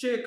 6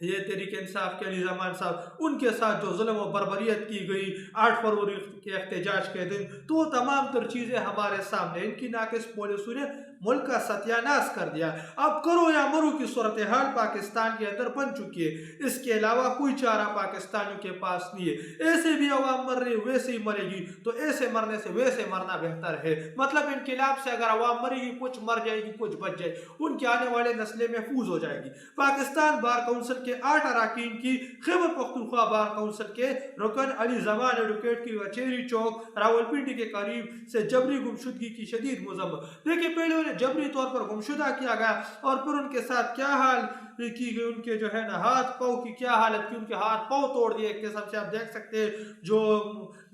یہ تحریک انصاف کے علی زمان صاحب، ان کے ساتھ جو ظلم و بربریت کی گئی 8 فروری کے احتجاج کے دن، تو وہ تمام تر چیزیں ہمارے سامنے، ان کی ناقص پالیسیوں نے ملک کا ستیہ ناش کر دیا۔ اب کرو یا مرو کی صورتحال پاکستان کے اندر بن چکی ہے، اس کے علاوہ کوئی چارہ پاکستانیوں کے پاس نہیں ہے۔ ایسے بھی عوام مر رہی ویسے ہی مرے گی، تو ایسے مرنے سے ویسے مرنا بہتر ہے۔ مطلب انقلاب سے اگر عوام مرے گی، کچھ مر جائے گی کچھ بچ جائے، ان کے آنے والے نسلیں محفوظ ہو جائے گی۔ پاکستان بار کونسل کے 8 اراکین کی خیبر پختونخوا بار کونسل کے رکن علی زمان ایڈوکیٹ کی وچیری چوک راولپنڈی کے قریب سے جبری گمشدگی کی شدید مذمت۔ دیکھیں، پہلے انہیں جبری طور پر گمشدہ کیا گیا اور پھر ان کے ساتھ کیا حال کی گئی، ان کے جو ہے نا ہاتھ پاؤں کی کیا حالت کی، ان کے ہاتھ پاؤں توڑ دیے ایک قسم سے۔ آپ دیکھ سکتے ہیں جو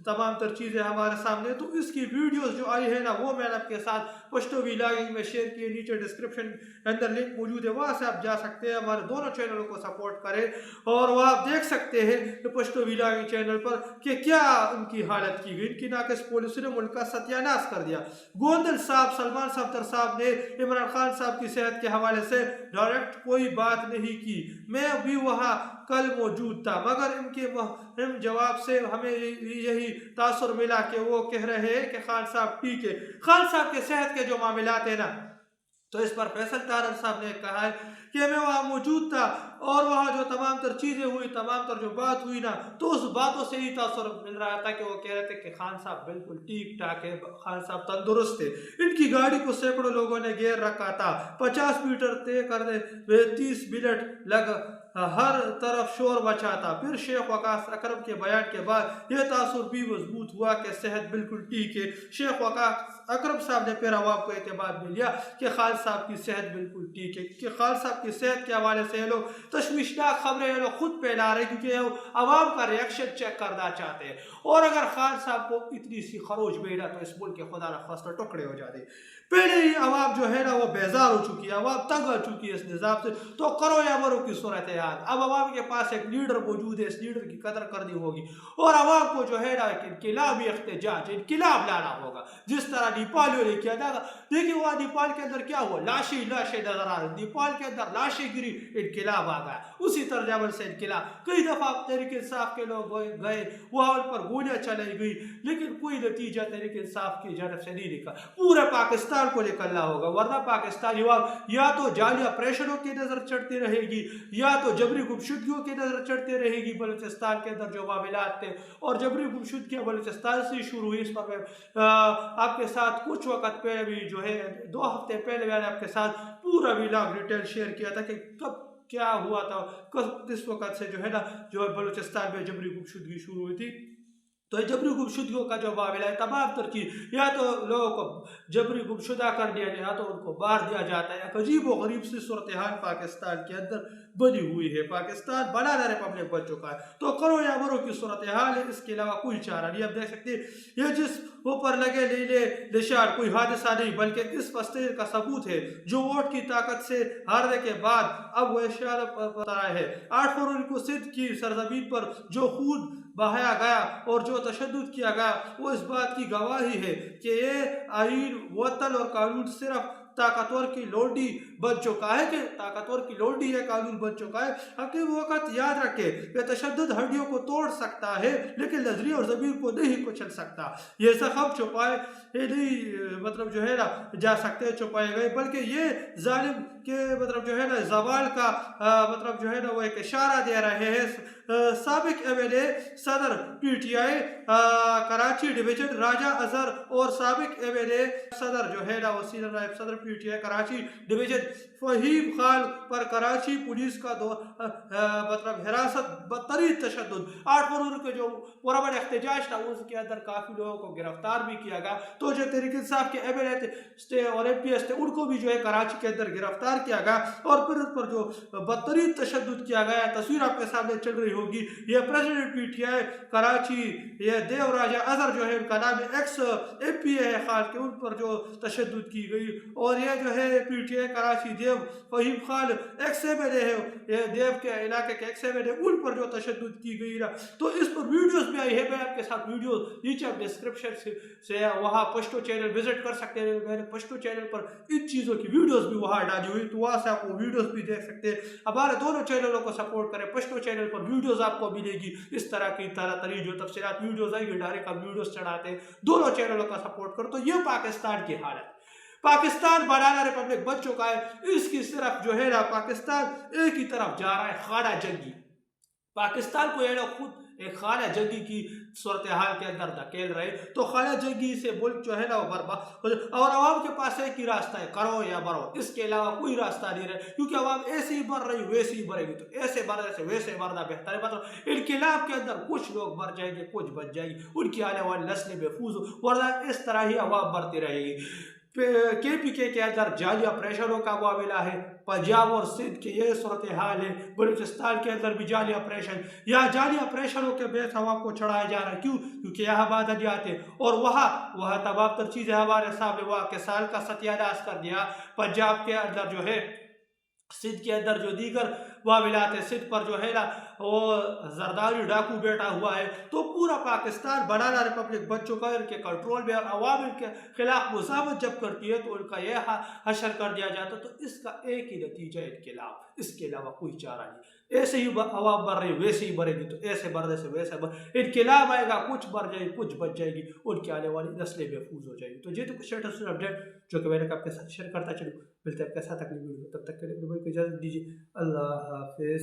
تمام تر چیزیں ہمارے سامنے، تو اس کی ویڈیوز جو آئی ہے نا وہ میں نے آپ کے ساتھ پشتو ویلاگنگ میں شیئر کیے، نیچے ڈسکرپشن اندر لنک موجود ہے، وہاں سے آپ جا سکتے ہیں، ہمارے دونوں چینلوں کو سپورٹ کریں اور وہ آپ دیکھ سکتے ہیں کہ پشتو ویلاگنگ چینل پر کہ کیا ان کی حالت کی گئی۔ ان کی ناقص پالیسی نے ملک کا ستیہ ناش کر دیا۔ گوندل صاحب، سلمان صفدر صاحب نے عمران خان صاحب کی صحت کے حوالے سے ڈائریکٹ کوئی بات نہیں کی، میں بھی وہاں کل موجود تھا، مگر ان کے مہم جواب سے ہمیں یہی تاثر ملا کہ وہ کہہ رہے ہیں کہ خان صاحب ٹھیک ہے۔ خان صاحب کے صحت کے جو معاملات ہیں نا، تو اس پر فیصل تارڑ صاحب نے کہا ہے کہ میں وہاں موجود تھا اور وہاں جو تمام تر چیزیں ہوئی، تمام تر جو بات ہوئی نا، تو اس باتوں سے ہی تاثر مل رہا تھا کہ وہ کہہ رہے تھے کہ خان صاحب بالکل ٹھیک ٹھاک ہے، خان صاحب تندرست تھے۔ ان کی گاڑی کو سینکڑوں لوگوں نے گھیر رکھا تھا، 50 میٹر طے کرنے میں 30 منٹ لگ، ہر طرف شور مچا تھا۔ پھر شیخ وقاص اکرم کے بیان کے بعد یہ تاثر بھی مضبوط ہوا کہ صحت بالکل ٹھیک ہے۔ شیخ وقاص اکرم صاحب نے پھر عوام کو اعتماد میں لیا کہ خان صاحب کی صحت بالکل ٹھیک ہے، کہ خان صاحب کی صحت کے حوالے سے یہ لوگ تشویشناک خبریں یہ لوگ خود پھیلا رہے ہیں، کیونکہ عوام کا ریئیکشن چیک کرنا چاہتے ہیں۔ اور اگر خان صاحب کو اتنی سی خروش بیٹا تو اس ملک کے خدا نخواستہ ٹکڑے ہو جاتے۔ پہلے ہی عوام جو ہے نا وہ بیزار ہو چکی ہے، عوام تنگ ہو چکی ہے اس نظام سے، تو کرو یا مرو کی صورتحال۔ اب عوام کے پاس ایک لیڈر موجود ہے، اس لیڈر کی قدر کرنی ہوگی اور عوام کو جو ہے نا ایک انقلابی احتجاج، انقلاب لانا ہوگا، جس طرح نیپالیوں نے کیا تھا۔ دیکھیں وہاں نیپال کے اندر کیا ہوا، لاشیں نظر آ رہی، نیپال کے اندر لاشیں گری، انقلاب آ گیا، اسی طرز عمل سے انقلاب۔ کئی دفعہ تحریک انصاف کے لوگ گئے، وہاں ان پر گولیاں چلائی گئی، لیکن کوئی نتیجہ تحریک انصاف کی جانب سے نہیں نکلا۔ پورے پاکستان کو نکلنا ہوگا، ورنہ پاکستانی عوام یا تو جعلی آپریشنوں کی نظر چڑھتی رہے گی یا تو جبری گمشدگیوں کی نظر چڑھتی رہے گی۔ بلوچستان کے اندر جو معاملات تھے اور جبری گمشدگیاں بلوچستان سے شروع ہوئی، اس پر میں آپ کے ساتھ کچھ وقت پہلے بھی جو ہے 2 ہفتے پہلے میں نے آپ کے ساتھ پورا ویلاگ ڈیٹیل شیئر کیا تھا کہ کب کیا ہوا تھا، کس وقت سے جو ہے نا جو بلوچستان میں جبری گمشدگی شروع ہوئی تھی۔ تو جبری گمشدگیوں کا جو معاملہ ہے، تمام تر چیز یا تو لوگوں کو جبری گمشدہ کر دیا جائے یا تو ان کو مار دیا جاتا ہے۔ ایک عجیب و غریب سی صورتحال پاکستان کے اندر بنی ہوئی ہے، پاکستان بنانا ریپبلک بن چکا ہے، تو کرو یا مرو کی صورتحال ہے، اس کے علاوہ کوئی چارہ نہیں۔ اب دیکھ سکتے یہ جس اوپر لگے لیلے نشان کوئی حادثہ نہیں، بلکہ اس فسٹیج کا ثبوت ہے جو ووٹ کی طاقت سے ہارنے کے بعد اب وہ اشارہ پتا ہے۔ 8 فروری کو سندھ کی سرزمین پر جو خون بہایا گیا اور جو تشدد کیا گیا، وہ اس بات کی گواہی ہے کہ یہ آئین، وطن اور قانون صرف طاقتور کی لونڈی بن چکا ہے، کہ طاقتور کی لونڈی ہے، قانون بن چکا ہے۔ حقیقی وقت یاد رکھے کہ تشدد ہڈیوں کو توڑ سکتا ہے لیکن نظریے اور ضمیر کو نہیں کچل سکتا۔ یہ زخم چھپائے نہیں مطلب جو ہے نا جا سکتے، چھپائے گئے، بلکہ یہ ظالم کے مطلب جو ہے نا زوال کا مطلب جو ہے نا وہ ایک اشارہ دے رہے ہیں۔ سابق ایم ایل اے صدر P T I Karachi division Raja Azhar اور سابق ایم ایل اے صدر جو ہے نا وہ سینئر نائب صدر P T I Karachi division Faheem Khan پر کراچی پولیس کا مطلب حراست بدترین تشدد۔ 8 فروری کے جو پرامن احتجاج تھا اس کے اندر کافی لوگوں کو گرفتار بھی کیا گیا، تو جو تحریک انصاف کے ایم ایل اے تھے اور ایم پی ایس تھے ان کو بھی جو ہے کراچی کے اندر گرفتار کیا گیا اور پھر اس پر جو بدترین تشدد کیا گیا، تصویر آپ کے سامنے چل رہی ہوگی، یہ president P T I Karachi یہ دیو راجہ اظہر جو ہے ان کا نام ہے، ایکس ایم پی اے ہے خال کے، ان پر جو تشدد کی گئی، اور یہ جو ہے پی ٹی آئی کراچی دیو دیو Faheem Khan ex M L A ہے, یہ دیو کے علاقے کے ایکس ایم ایل اے, ان پر جو تشدد کی گئی نا, تو اس پر ویڈیوز بھی آئی ہے. میں آپ کے ساتھ ویڈیوز نیچے آپ ڈسکرپشن سے وہاں پشتو چینل وزٹ کر سکتے ہیں. میں نے پشتو چینل پر ان چیزوں کی ویڈیوز بھی وہاں ڈالی ہوئی, تو وہاں سے آپ وہ ویڈیوز بھی دیکھ سکتے ہیں. ہمارے دونوں چینلوں کو سپورٹ کریں. پشتو چینل پر ویڈیوز آپ کو ملے گی اس طرح کی جو تفصیلات ویڈیوز آئی گی, ڈائریکٹ ہم ویڈیوز چڑھاتے ہیں. دونوں چینلوں کا سپورٹ کرو. تو یہ پاکستان کی حالت, پاکستان بنانا ریپبلک بن چکا ہے. اس کی صرف جو ہے نا پاکستان ایک ہی طرف جا رہا ہے, خانہ جنگی. پاکستان کو یہ لوگ خود ایک خانہ جنگی کی صورتحال کے اندر دھکیل رہے, تو خانہ جنگی سے ملک جو ہے نا وہ برباد, اور عوام کے پاس ایک ہی راستہ ہے, کرو یا مرو, اس کے علاوہ کوئی راستہ نہیں رہے. کیونکہ عوام ایسے ہی مر رہی ویسے ہی مرے گی, تو ایسے مرنے سے ویسے مرنا بہتر ہے. مطلب انقلاب کے اندر کچھ لوگ مر جائیں گے, کچھ بچ جائیں گے, ان کی آنے والی نسلیں محفوظ ہو, ورنہ اس طرح ہی عوام مرتی رہے گی. کے پی کے اندر جعلی آپریشنوں کا معاملہ ہے, پنجاب اور سندھ کی یہ صورتحال ہے, بلوچستان کے اندر بھی جعلی آپریشن, یا جعلی آپریشنوں کے بیس عوام کو چڑھایا جا رہا ہے. کیوں؟ کیونکہ یہاں معدنیات ہیں, اور وہاں تمام تر چیزیں ہمارے سامنے, وہاں کسان کا ستیہ ناش کر دیا. پنجاب کے اندر جو ہے, سندھ کے اندر جو دیگر معاملات ہیں, سندھ پر جو ہے نا وہ زرداری ڈاکو بیٹھا ہوا ہے. تو پورا پاکستان بنانا ریپبلک بن چکا ہے ان کے کنٹرول میں, اور عوام ان کے خلاف مزاحمت جب کرتی ہے تو ان کا یہ حشر کر دیا جاتا. تو اس کا ایک ہی نتیجہ انقلاب, اس کے علاوہ کوئی چارہ نہیں. ایسے ہی عوام مر رہی ویسے ہی مرے گی, تو ایسے مرنے سے ویسے انقلاب آئے گا, کچھ مر جائے گی کچھ بچ جائے گی, ان کی آنے والی نسلیں محفوظ ہو جائیں گی. تو یہ تو کچھ اپڈیٹ جو کہ میں نے آپ کے ساتھ شیئر کرتا چلوں. ملتے ہیں آپ کے ساتھ اگلی ویڈیو میں, تب تک کے لیے اجازت دیجیے. اللہ حافظ.